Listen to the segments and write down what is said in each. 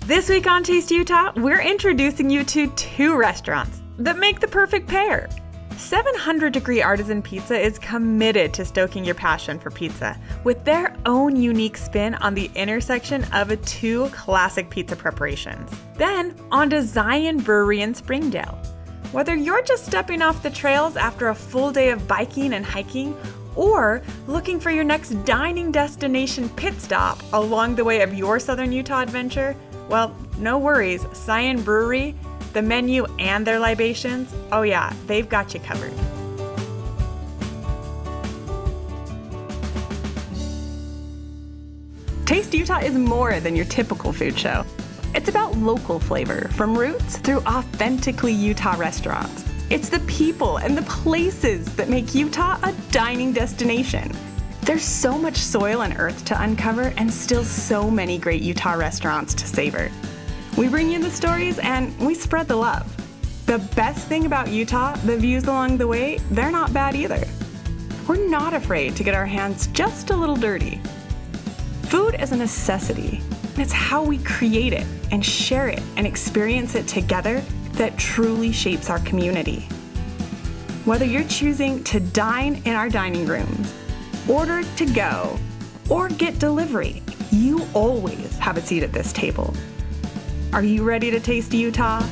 This week on Taste Utah, we're introducing you to two restaurants that make the perfect pair. 700 Degree Artisan Pizza is committed to stoking your passion for pizza with their own unique spin on the intersection of two classic pizza preparations. Then, on to Zion Brewery in Springdale. Whether you're just stepping off the trails after a full day of biking and hiking, or looking for your next dining destination pit stop along the way of your Southern Utah adventure, well, no worries, Zion Brewery, the menu and their libations, oh yeah, they've got you covered. Taste Utah is more than your typical food show. It's about local flavor, from roots through authentically Utah restaurants. It's the people and the places that make Utah a dining destination. There's so much soil and earth to uncover and still so many great Utah restaurants to savor. We bring you the stories and we spread the love. The best thing about Utah, the views along the way, they're not bad either. We're not afraid to get our hands just a little dirty. Food is a necessity. It's how we create it and share it and experience it together that truly shapes our community. Whether you're choosing to dine in our dining rooms, order to go, or get delivery, you always have a seat at this table. Are you ready to taste Utah?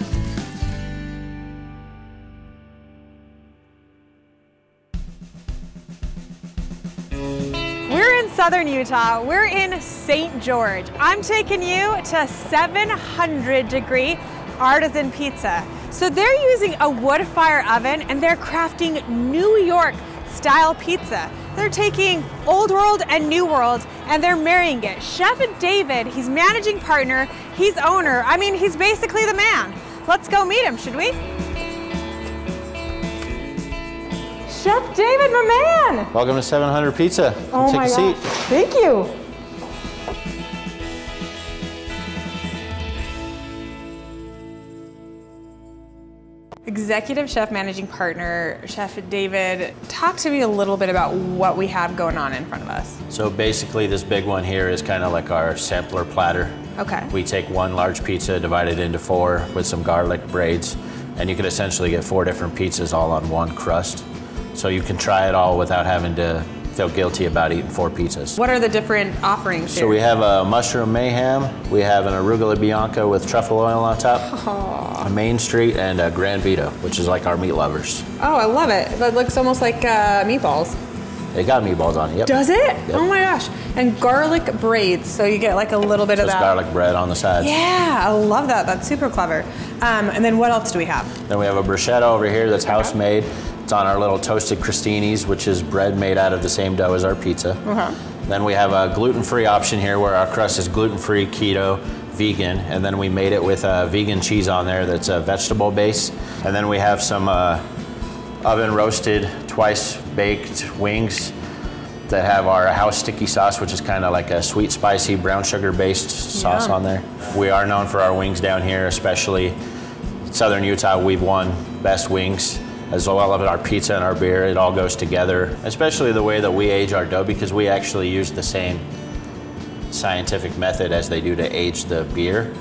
We're in Southern Utah. We're in St. George. I'm taking you to 700 Degree Artisan Pizza. So they're using a wood fire oven and they're crafting New York style pizza. They're taking old world and new world and they're marrying it. Chef David, he's managing partner, he's owner. I mean, he's basically the man. Let's go meet him, should we? Chef David, my man! Welcome to 700 Pizza. Oh Take a seat. Thank you. Executive Chef Managing Partner, Chef David, talk to me a little bit about what we have going on in front of us. So basically this big one here is kind of like our sampler platter. Okay. We take one large pizza, divide it into four with some garlic braids, and you can essentially get 4 different pizzas all on one crust. So you can try it all without having to feel guilty about eating 4 pizzas. What are the different offerings here? So we have a mushroom mayhem, we have an arugula bianca with truffle oil on top, a Main Street, and a Grand Vito, which is like our meat lovers. Oh, I love it. That looks almost like meatballs. It got meatballs on it, yep. Does it? Yep. Oh my gosh. And garlic braids, so you get like a little bit of that. Garlic bread on the side. Yeah, I love that. That's super clever. And then what else do we have? Then we have a bruschetta over here that's house made. It's on our little toasted crostinis, which is bread made out of the same dough as our pizza. Then we have a gluten-free option here where our crust is gluten-free, keto, vegan, and then we made it with vegan cheese on there that's a vegetable base. And then we have some oven roasted, twice baked wings that have our house sticky sauce, which is kind of like a sweet, spicy, brown sugar based sauce on there. We are known for our wings down here, especially Southern Utah. We've won best wings, as well as our pizza and our beer. It all goes together, especially the way that we age our dough, because we actually use the same scientific method as they do to age the beer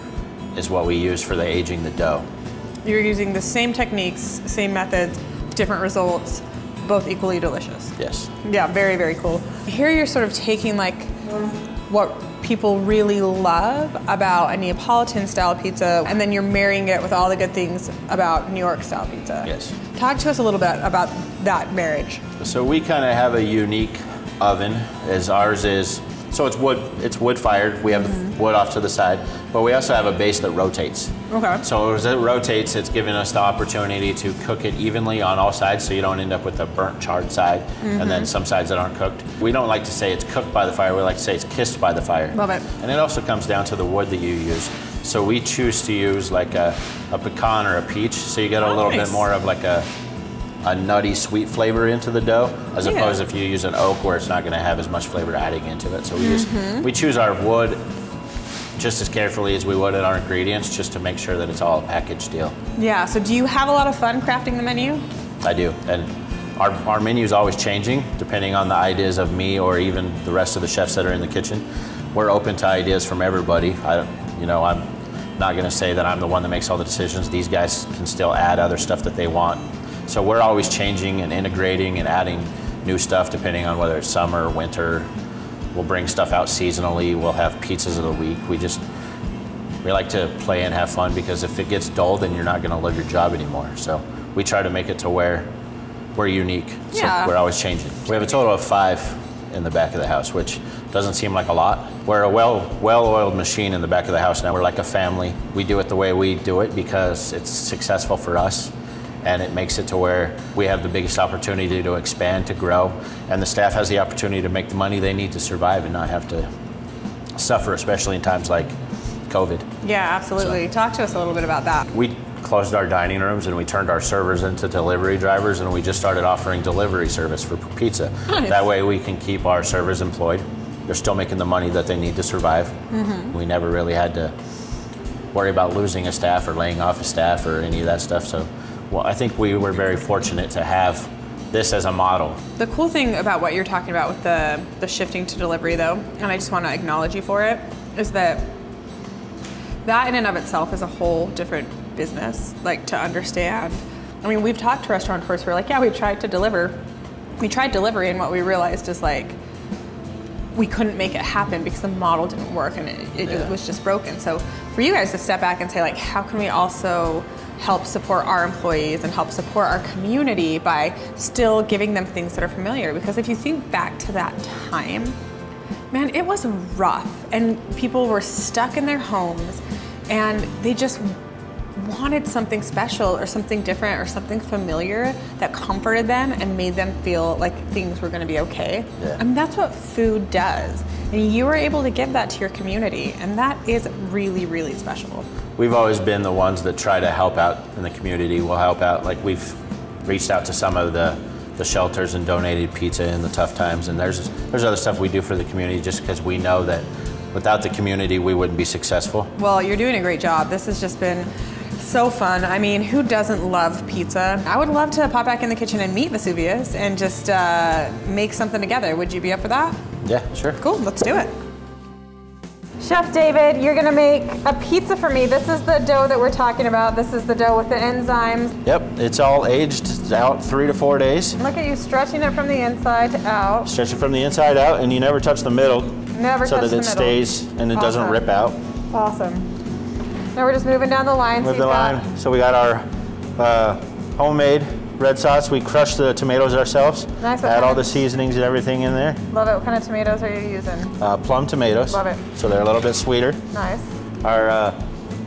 is what we use for the aging the dough. You're using the same techniques, same methods, different results, both equally delicious. Yes. Yeah, very, very cool. Here you're sort of taking like what people really love about a Neapolitan style pizza, and then you're marrying it with all the good things about New York style pizza. Yes. Talk to us a little bit about that marriage. So we kind of have a unique oven, as ours is, so it's wood fired. We have the wood off to the side, but we also have a base that rotates. Okay. So as it rotates, it's giving us the opportunity to cook it evenly on all sides, so you don't end up with a burnt, charred side, and then some sides that aren't cooked. We don't like to say it's cooked by the fire, we like to say it's kissed by the fire. Love it. And it also comes down to the wood that you use. So we choose to use like a pecan or a peach, so you get a little bit more of like a nutty sweet flavor into the dough, as opposed if you use an oak where it's not going to have as much flavor adding into it. So we choose our wood just as carefully as we would in our ingredients, just to make sure that it's all a package deal. Yeah, so do you have a lot of fun crafting the menu? I do, and our menu is always changing depending on the ideas of me or even the rest of the chefs that are in the kitchen. We're open to ideas from everybody. not gonna say that I'm the one that makes all the decisions. These guys can still add other stuff that they want. So we're always changing and integrating and adding new stuff depending on whether it's summer or winter. We'll bring stuff out seasonally. We'll have pizzas of the week. We like to play and have fun, because if it gets dull, then you're not gonna love your job anymore. So we try to make it to where we're unique. Yeah. So we're always changing. We have a total of 5 in the back of the house, which doesn't seem like a lot. We're a well-oiled machine in the back of the house now. We're like a family. We do it the way we do it because it's successful for us, and it makes it to where we have the biggest opportunity to expand, to grow, and the staff has the opportunity to make the money they need to survive and not have to suffer, especially in times like COVID. Yeah, absolutely. Talk to us a little bit about that. We closed our dining rooms and we turned our servers into delivery drivers, and we just started offering delivery service for pizza. Nice. That way we can keep our servers employed. They're still making the money that they need to survive. We never really had to worry about losing a staff or laying off a staff or any of that stuff. So, well, I think we were very fortunate to have this as a model. The cool thing about what you're talking about with the shifting to delivery, though, and I just want to acknowledge you for it, is that in and of itself is a whole different business, like, to understand. I mean, we've talked to restaurateurs who are like, yeah, we tried delivery, and what we realized is, like, we couldn't make it happen because the model didn't work, and it was just broken. So for you guys to step back and say, like, how can we also help support our employees and help support our community by still giving them things that are familiar? Because if you think back to that time, man, it was rough, and people were stuck in their homes, and they just wanted something special or something different or something familiar that comforted them and made them feel like things were going to be okay. Yeah. I mean, that's what food does. And you were able to give that to your community, and that is really, really special. We've always been the ones that try to help out in the community. We'll help out, like, we've reached out to some of the shelters and donated pizza in the tough times, and there's other stuff we do for the community just because we know that without the community we wouldn't be successful. Well, you're doing a great job. This has just been so fun. I mean, who doesn't love pizza? I would love to pop back in the kitchen and meet Vesuvius and just make something together. Would you be up for that? Yeah, sure. Cool, let's do it. Chef David, you're gonna make a pizza for me. This is the dough that we're talking about. This is the dough with the enzymes. Yep, it's all aged out 3 to 4 days. Look at you stretching it from the inside out. Stretch it from the inside out, and you never touch the middle. Never touch the middle. So that it stays and it doesn't rip out. Awesome. Now we're just moving down the line. Move the line. So we got our homemade red sauce. We crush the tomatoes ourselves. Nice. Add all the seasonings and everything in there. Love it. What kind of tomatoes are you using? Plum tomatoes. Love it. So they're a little bit sweeter. Nice. Our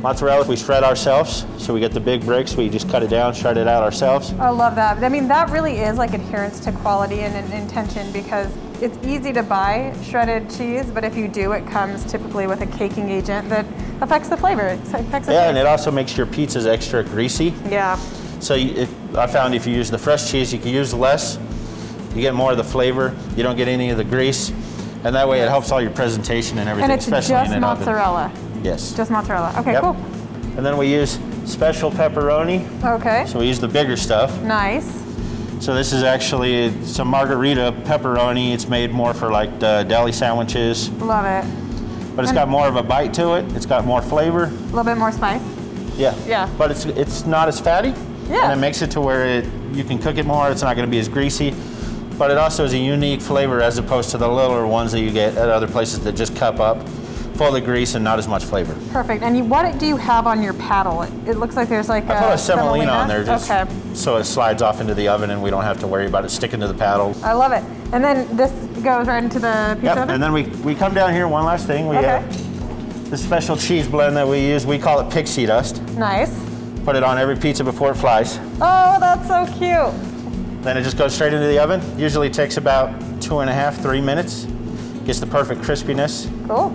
mozzarella we shred ourselves. So we get the big bricks. We just cut it down, shred it out ourselves. I love that. I mean, that really is like adherence to quality and intention, because it's easy to buy shredded cheese, but if you do, it comes typically with a caking agent that affects the flavor. It affects the taste. And it also makes your pizzas extra greasy. Yeah. So I found if you use the fresh cheese, you can use less. You get more of the flavor. You don't get any of the grease. And that way it helps all your presentation and everything, And it's especially just in an mozzarella. oven. Yes. Just mozzarella. Okay, Yep. cool. And then we use special pepperoni. Okay. So we use the bigger stuff. Nice. So this is actually some margarita pepperoni. It's made more for like the deli sandwiches. Love it. But it's got more of a bite to it. It's got more flavor. A little bit more spice. Yeah. Yeah. But it's not as fatty. Yeah. And it makes it to where you can cook it more. It's not going to be as greasy. But it also is a unique flavor as opposed to the littler ones that you get at other places that just cup up, full of grease and not as much flavor. Perfect. And what do you have on your paddle? It looks like there's like I put a semolina on there just okay. so it slides off into the oven and we don't have to worry about it sticking to the paddle. I love it. And then this goes right into the pizza oven? And then we come down here, one last thing. We have this special cheese blend that we use. We call it pixie dust. Nice. Put it on every pizza before it flies. Oh, that's so cute. Then it just goes straight into the oven. Usually takes about 2.5 to 3 minutes. Gets the perfect crispiness. Cool.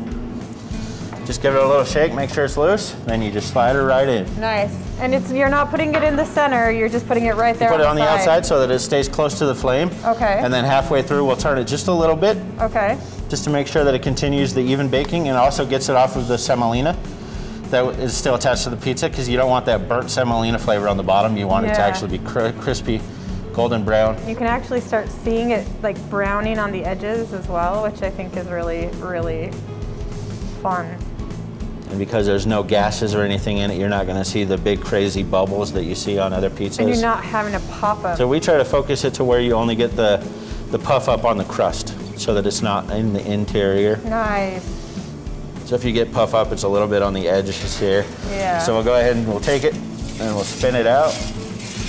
Just give it a little shake, make sure it's loose, then you just slide it right in. Nice. And you're not putting it in the center, you're just putting it right there Put it on the side. outside so that it stays close to the flame. Okay. And then halfway through, we'll turn it just a little bit. Okay. Just to make sure that it continues the even baking and also gets it off of the semolina that is still attached to the pizza, because you don't want that burnt semolina flavor on the bottom. You want it to actually be crispy, golden brown. You can actually start seeing it like browning on the edges as well, which I think is really, really fun. And because there's no gases or anything in it, you're not going to see the big crazy bubbles that you see on other pizzas. And you're not having to pop up. So we try to focus it to where you only get the puff up on the crust so that it's not in the interior. Nice. So if you get puff up, it's a little bit on the edges here. Yeah. So we'll go ahead and we'll take it and we'll spin it out.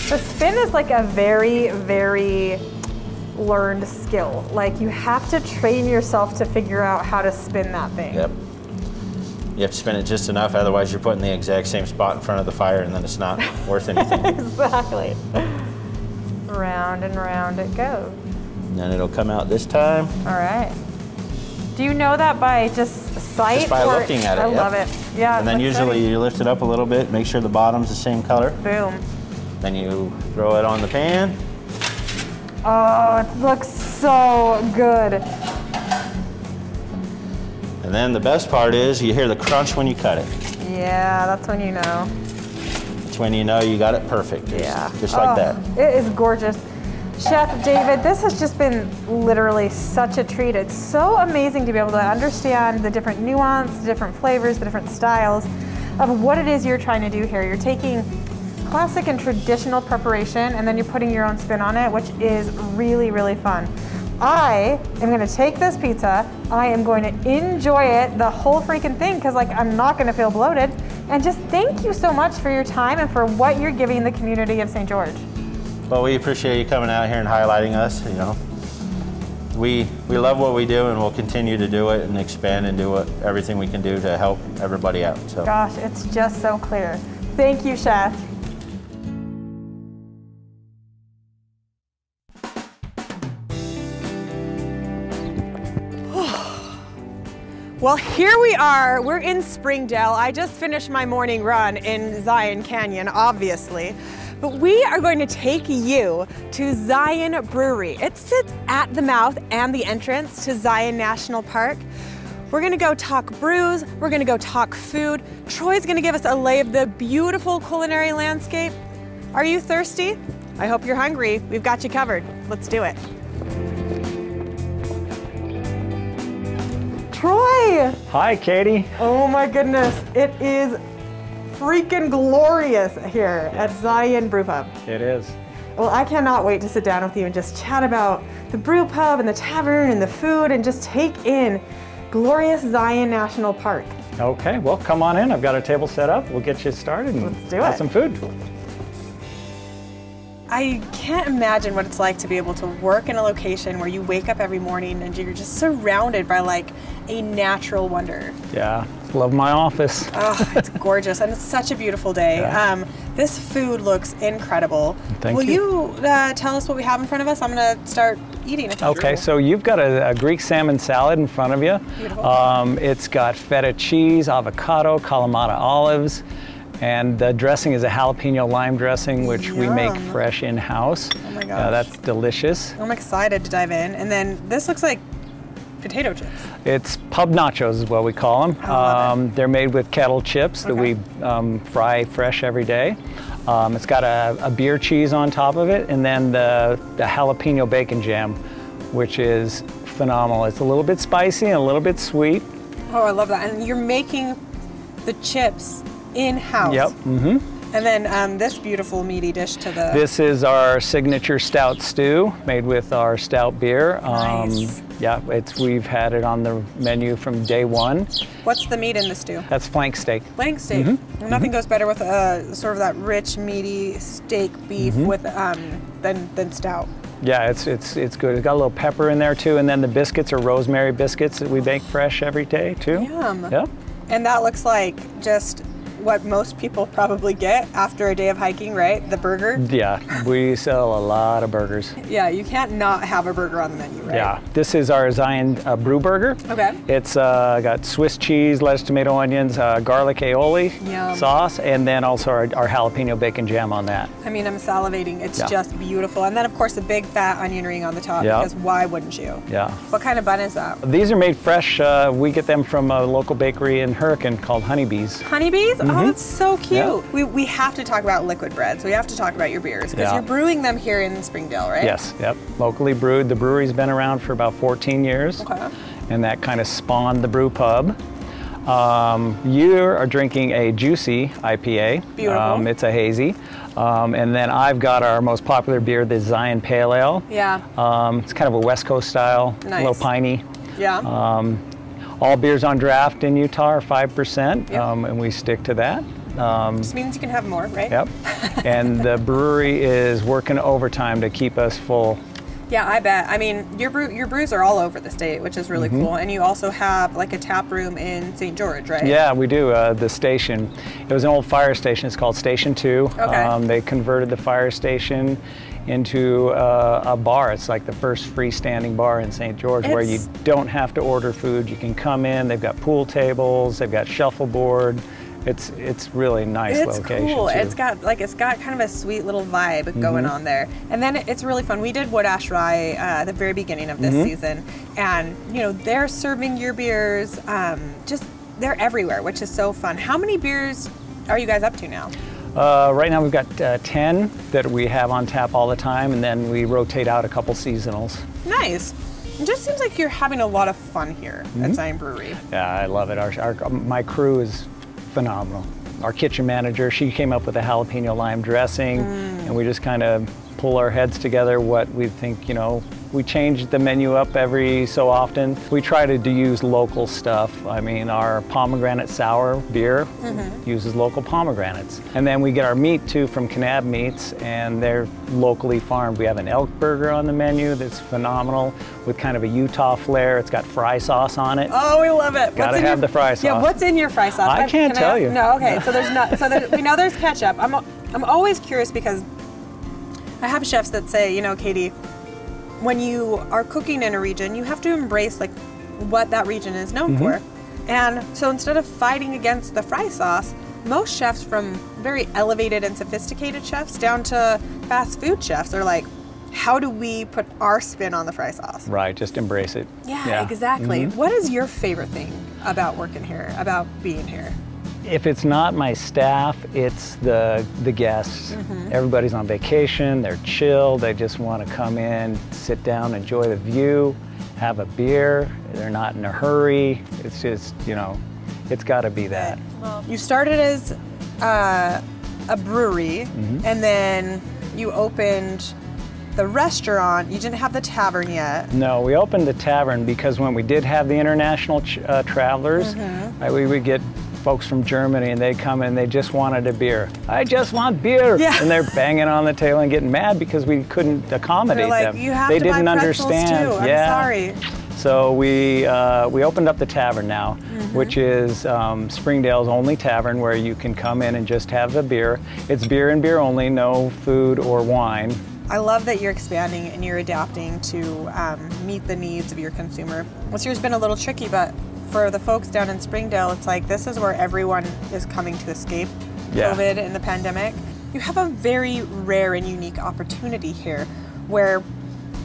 The spin is like a very, very learned skill. Like you have to train yourself to figure out how to spin that thing. Yep. You have to spin it just enough, otherwise you're putting the exact same spot in front of the fire and then it's not worth anything. Exactly. Round and round it goes. And then it'll come out this time. All right. Do you know that by just sight? Just by looking at it. I love it. Yeah. And then usually you lift it up a little bit, make sure the bottom's the same color. Boom. Then you throw it on the pan. Oh, it looks so good. And then the best part is you hear the crunch when you cut it. Yeah, that's when you know. That's when you know you got it perfect. Just like that. It is gorgeous. Chef David, this has just been literally such a treat. It's so amazing to be able to understand the different nuance, the different flavors, the different styles of what it is you're trying to do here. You're taking classic and traditional preparation and then you're putting your own spin on it, which is really, really fun. I am gonna take this pizza, I am going to enjoy it, the whole freaking thing, because like I'm not gonna feel bloated. And just thank you so much for your time and for what you're giving the community of St. George. Well, we appreciate you coming out here and highlighting us. You know, we love what we do and we'll continue to do it and expand and do everything we can do to help everybody out. So. Gosh, it's just so clear. Thank you, Chef. Well, here we are. We're in Springdale. I just finished my morning run in Zion Canyon, obviously. But we are going to take you to Zion Brewery. It sits at the mouth and the entrance to Zion National Park. We're gonna go talk brews, we're gonna go talk food. Troy's gonna give us a lay of the beautiful culinary landscape. Are you thirsty? I hope you're hungry. We've got you covered. Let's do it. Troy! Hi, Katy. Oh my goodness, it is freaking glorious here at Zion Brew Pub. It is. Well, I cannot wait to sit down with you and just chat about the brew pub and the tavern and the food and just take in glorious Zion National Park. Okay, well, come on in. I've got a table set up. We'll get you started and Let's do have it. some food. I can't imagine what it's like to be able to work in a location where you wake up every morning and you're just surrounded by like a natural wonder. Yeah, love my office. Oh, it's gorgeous and it's such a beautiful day. Yeah. This food looks incredible. Thank Will you. you tell us what we have in front of us? I'm gonna start eating. Okay, so you've got a Greek salmon salad in front of you. Beautiful. It's got feta cheese, avocado, Kalamata olives, and the dressing is a jalapeno lime dressing, which we make Yum. fresh in-house. Oh my gosh. That's delicious. I'm excited to dive in. And then this looks like potato chips. It's pub nachos is what we call them. I love it. They're made with kettle chips that we fry fresh every day. It's got a beer cheese on top of it, and then the jalapeno bacon jam, which is phenomenal. It's a little bit spicy and a little bit sweet. Oh, I love that. And you're making the chips in-house. Yep. Mm-hmm. And then this beautiful meaty dish to the... This is our signature stout stew made with our stout beer. Nice. Yeah, we've had it on the menu from day one. What's the meat in the stew? That's flank steak. Flank steak. Nothing goes better with sort of that rich, meaty steak beef with than stout. Yeah, it's good. It's got a little pepper in there too, and then the biscuits are rosemary biscuits that we bake fresh every day too. Yum. Yeah. And that looks like just what most people probably get after a day of hiking, right? The burger. Yeah, we sell a lot of burgers. Yeah, you can't not have a burger on the menu, right? Yeah, this is our Zion Brew Burger. Okay. It's got Swiss cheese, lettuce, tomato, onions, garlic aioli Yum. sauce, and then also our jalapeno bacon jam on that. I mean, I'm salivating. It's Yeah. just beautiful. And then, of course, a big fat onion ring on the top, Yeah. because why wouldn't you? Yeah. What kind of bun is that? These are made fresh. We get them from a local bakery in Hurricane called Honeybees. Honeybees? Oh, that's so cute. Yeah. We have to talk about liquid breads. We have to talk about your beers, because Yeah. you're brewing them here in Springdale, right? Yes, yep, locally brewed. The brewery's been around for about 14 years. Okay. And that kind of spawned the brew pub. You are drinking a juicy IPA. Beautiful. It's a hazy. And then I've got our most popular beer, the Zion Pale Ale. Yeah. It's kind of a West Coast style, Nice. a little piney. Yeah. All beers on draft in Utah are 5%, Yep. And we stick to that. Just means you can have more, right? Yep. And the brewery is working overtime to keep us full. Yeah, I bet. I mean, your brews are all over the state, which is really cool. And you also have like a tap room in St. George, right? Yeah, we do. The station, it was an old fire station. It's called Station 2. Okay. They converted the fire station into a bar. It's like the first freestanding bar in St. George where you don't have to order food. You can come in. They've got pool tables. They've got shuffleboard. It's really nice location. It's cool. Too. It's got kind of a sweet little vibe going on there. And then it's really fun. We did Wood Ash Rye at the very beginning of this season, and they're serving your beers. They're everywhere, which is so fun. How many beers are you guys up to now? Right now we've got 10 that we have on tap all the time, and then we rotate out a couple seasonals. Nice. It just seems like you're having a lot of fun here at Zion Brewery. Yeah, I love it. My crew is phenomenal. Our kitchen manager, she came up with a jalapeno lime dressing, and we just kind of pull our heads together what we think, we change the menu up every so often. We try to use local stuff. I mean, our pomegranate sour beer uses local pomegranates. And then we get our meat too from Kanab Meats, and they're locally farmed. We have an elk burger on the menu that's phenomenal with kind of a Utah flair. It's got fry sauce on it. Oh, we love it. Gotta have the fry sauce. Yeah, what's in your fry sauce? I can't tell you. No, okay. So there's not. So we know there's ketchup. I'm always curious because I have chefs that say, Katy, when you are cooking in a region, you have to embrace like what that region is known for. And so instead of fighting against the fry sauce, most chefs, from very elevated and sophisticated chefs down to fast food chefs, are like, how do we put our spin on the fry sauce? Right, just embrace it. Yeah. Exactly. What is your favorite thing about working here, about being here? If it's not my staff, it's the guests. Everybody's on vacation, they're chill, they just want to come in, sit down, enjoy the view, have a beer, they're not in a hurry. It's just, it's got to be that. You started as a brewery, and then you opened the restaurant. You didn't have the tavern yet. No, we opened the tavern because when we did have the international travelers, we would get folks from Germany, and they'd come and they just wanted a beer. I just want beer. Yeah. And they're banging on the table and getting mad because we couldn't accommodate They're like, them. you have they to didn't buy pretzels understand. too. I'm Yeah. sorry. So we opened up the tavern now, which is Springdale's only tavern where you can come in and just have a beer. It's beer and beer only, no food or wine. I love that you're expanding and you're adapting to meet the needs of your consumer. This year's been a little tricky, but for the folks down in Springdale, it's like this is where everyone is coming to escape COVID and the pandemic. You have a very rare and unique opportunity here where,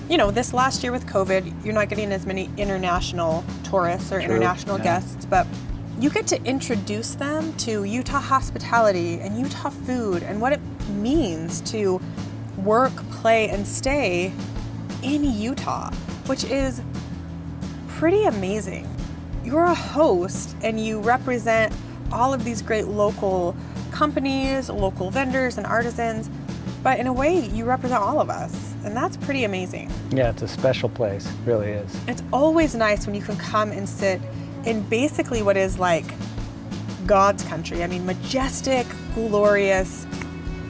this last year with COVID, you're not getting as many international tourists or international guests, but you get to introduce them to Utah hospitality and Utah food and what it means to work, play, and stay in Utah, which is pretty amazing. You're a host and you represent all of these great local companies, local vendors and artisans, but in a way you represent all of us, and that's pretty amazing. Yeah, it's a special place, it really is. It's always nice when you can come and sit in basically what is like God's country. I mean, majestic, glorious,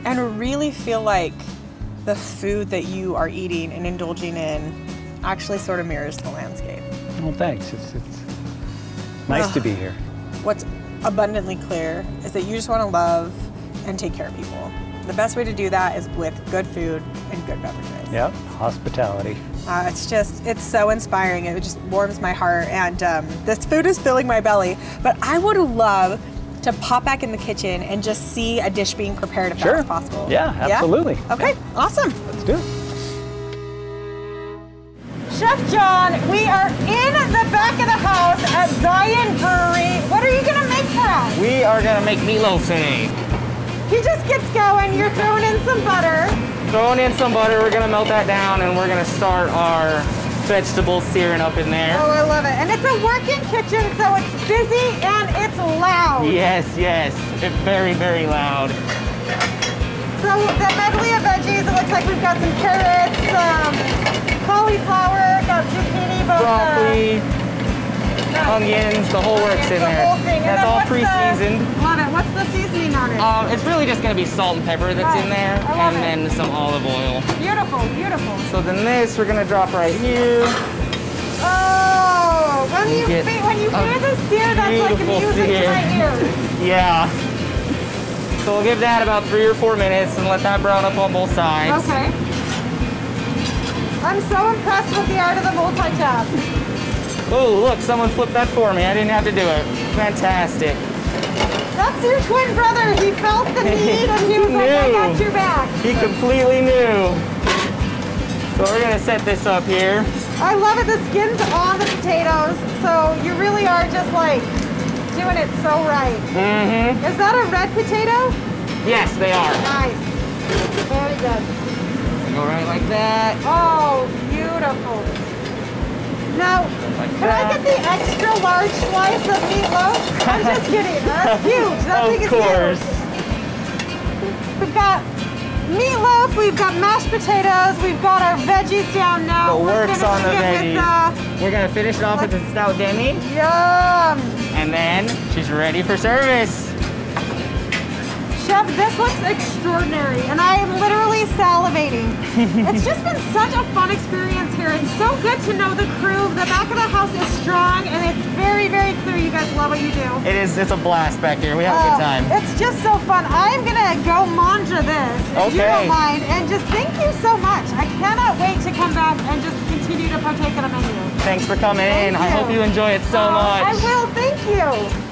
and really feel like the food that you are eating and indulging in actually sort of mirrors the landscape. Well, thanks. It's nice to be here. What's abundantly clear is that you just want to love and take care of people. The best way to do that is with good food and good beverages. Yep, hospitality. It's so inspiring. It just warms my heart, and this food is filling my belly. But I would love to pop back in the kitchen and just see a dish being prepared if that was possible. Yeah, absolutely. Yeah? Okay, awesome. Let's do it. Chef John, we are in the back of the house at Zion Brewery. What are you gonna make for us? We are gonna make meatloaf today. He just gets going. You're throwing in some butter. Throwing in some butter, we're gonna melt that down, and we're gonna start our vegetables searing up in there. Oh, I love it. And it's a working kitchen, so it's busy and it's loud. Yes, yes. It's very, very loud. So the medley of veggies, it looks like we've got some carrots, cauliflower, got zucchini, both Broccoli, onions, the whole works in the there. whole thing. That's all pre-seasoned. Love it. What's the seasoning on it? It's really just going to be salt and pepper that's in there, I love and then some olive oil. Beautiful, beautiful. So then this we're going to drop right here. Oh, when you hear the sear, that's like music to my ears. Yeah. So we'll give that about 3 or 4 minutes and let that brown up on both sides. Okay. I'm so impressed with the art of the multi-tap. Oh, look, someone flipped that for me. I didn't have to do it. Fantastic. That's your twin brother. He felt the need and he was like, I got your back. He completely knew. So we're gonna set this up here. I love it. The skin's on the potatoes, so you really are just like doing it so right. Mm-hmm. Is that a red potato? Yes, they are. Nice. Very good. Go right like that. Oh, beautiful. Now, can I get the extra large slice of meatloaf? I'm just kidding. That's huge. That thing is huge. Of course. We've got meatloaf, we've got mashed potatoes, we've got our veggies down now. The works on the veggies. With, we're gonna finish it off with the stout demi. Yum! And then she's ready for service. Chef, this looks extraordinary, and I am literally salivating. It's just been such a fun experience here. It's so good to know the crew. The back of the house is strong, and it's very, very clear you guys love what you do. It is. It's a blast back here. We have a good time. It's just so fun. I'm gonna go manja this, if you don't mind, and just thank you so much. I cannot wait to come back and just continue to partake in a menu. Thanks for coming in. I hope you enjoy it so much. I will. Thank you.